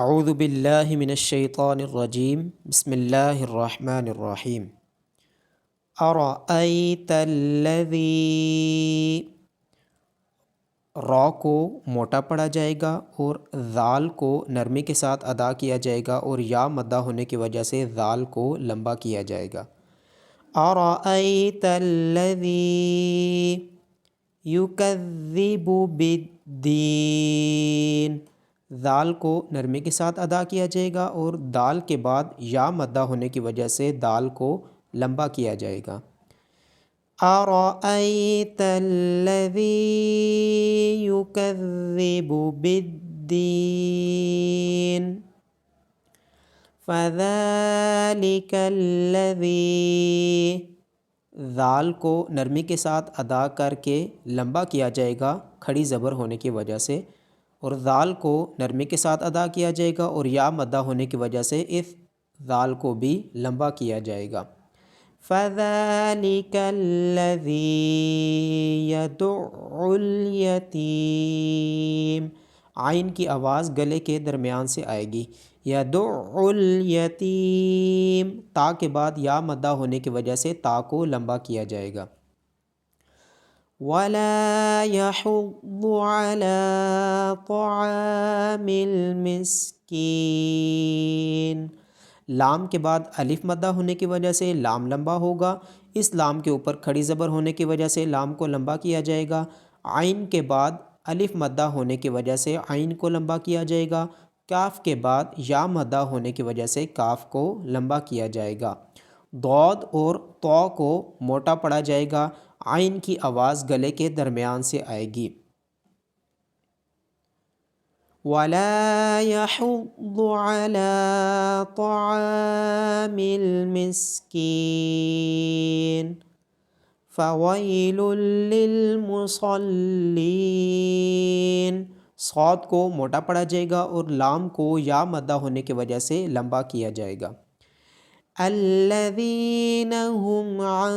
اعوذ باللہ من الشیطان الرجیم بسم اللہ الرحمن الرحیم ارأیت الذی، را کو موٹا پڑھا جائے گا اور ذال کو نرمی کے ساتھ ادا کیا جائے گا اور یا مدہ ہونے کی وجہ سے ذال کو لمبا کیا جائے گا۔ ارأیت الذی یکذب بالدین، ذال کو نرمی کے ساتھ ادا کیا جائے گا اور دال کے بعد یا مدہ ہونے کی وجہ سے دال کو لمبا کیا جائے گا۔ ارأیت الذی یکذب بالدین فذلک الذی، ذال کو نرمی کے ساتھ ادا کر کے لمبا کیا جائے گا کھڑی زبر ہونے کی وجہ سے، اور ذال کو نرمی کے ساتھ ادا کیا جائے گا اور یا مدہ ہونے کی وجہ سے اس ذال کو بھی لمبا کیا جائے گا۔ فَذَلِكَ الَّذِي يَدُعُّ الْيَتِيمَ، عین کی آواز گلے کے درمیان سے آئے گی۔ يَدُعُّ الْيَتِيمَ، تا کے بعد یا مدہ ہونے کی وجہ سے تا کو لمبا کیا جائے گا۔ وَلَا يَحُضُّ عَلَىٰ طَعَامِ الْمِسْكِينِ، لام کے بعد الف مدہ ہونے کی وجہ سے لام لمبا ہوگا، اس لام کے اوپر کھڑی زبر ہونے کی وجہ سے لام کو لمبا کیا جائے گا۔ عین کے بعد الف مدہ ہونے کی وجہ سے عین کو لمبا کیا جائے گا۔ کاف کے بعد یا مدہ ہونے کی وجہ سے کاف کو لمبا کیا جائے گا۔ ضاد اور طا کو موٹا پڑھا جائے گا، عین کی آواز گلے کے درمیان سے آئے گی۔ وَلَا يَحُضُّ عَلَىٰ طَعَامِ الْمِسْكِينِ فَوَيْلٌ لِّلْمُصَلِّينَ، صاد کو موٹا پڑھا جائے گا اور لام کو یا مدہ ہونے کی وجہ سے لمبا کیا جائے گا۔ الَّذِينَ هُمْ عَن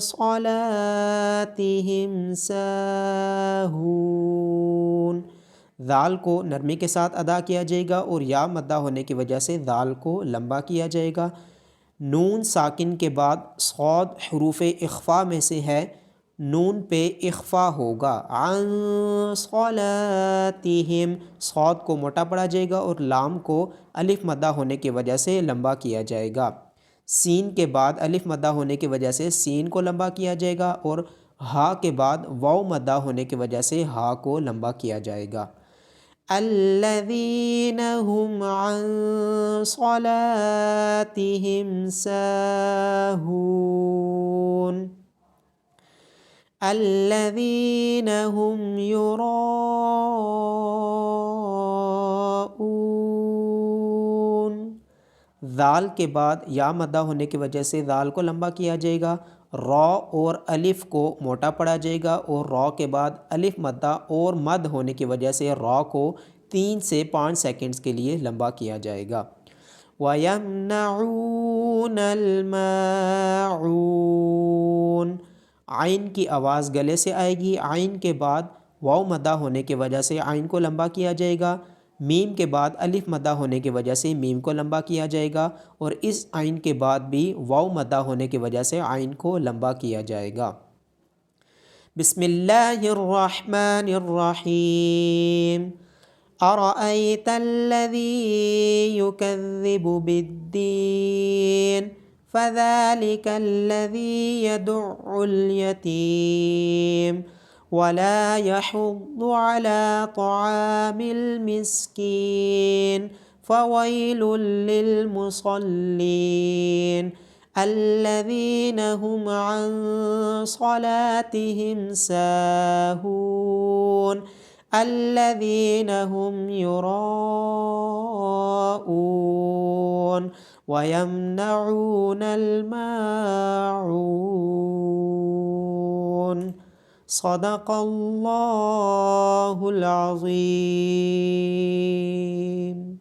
صَلَاتِهِمْ سَاهُونَ، ذال کو نرمی کے ساتھ ادا کیا جائے گا اور یا مدہ ہونے کی وجہ سے ذال کو لمبا کیا جائے گا۔ نون ساکن کے بعد صاد حروف اخفا میں سے ہے، نون پہ اخفا ہوگا۔ عن صلاتہم، صاد کو موٹا پڑھا جائے گا اور لام کو الف مدہ ہونے کی وجہ سے لمبا کیا جائے گا۔ سین کے بعد الف مدہ ہونے کی وجہ سے سین کو لمبا کیا جائے گا اور ہا کے بعد واو مدہ ہونے کی وجہ سے ہا کو لمبا کیا جائے گا۔ الذین هم عن صلاتهم ساہون، الذین هم یراؤون، ذال کے بعد یا مدہ ہونے کی وجہ سے ذال کو لمبا کیا جائے گا۔ را اور الف کو موٹا پڑھا جائے گا اور را کے بعد الف مدہ اور مد ہونے کی وجہ سے را کو 3 سے 5 سیکنڈز کے لیے لمبا کیا جائے گا۔ وَيَمْنَعُونَ الْمَاعُونَ، عین کی آواز گلے سے آئے گی، عین کے بعد واو مدہ ہونے کی وجہ سے عین کو لمبا کیا جائے گا۔ میم کے بعد الف مدہ ہونے کی وجہ سے میم کو لمبا کیا جائے گا اور اس عین کے بعد بھی واو مدہ ہونے کی وجہ سے عین کو لمبا کیا جائے گا۔ بسم اللہ الرحمن الرحیم ارأیت الذی یکذب بالدین فذلک الذی یدعُّ الیتیم ولا يحض على طعام المسكين فويل للمصلين الذين هم عن صلاتهم ساهون الذين هم يراءون ويمنعون الماعون۔ صدق اللہ العظیم۔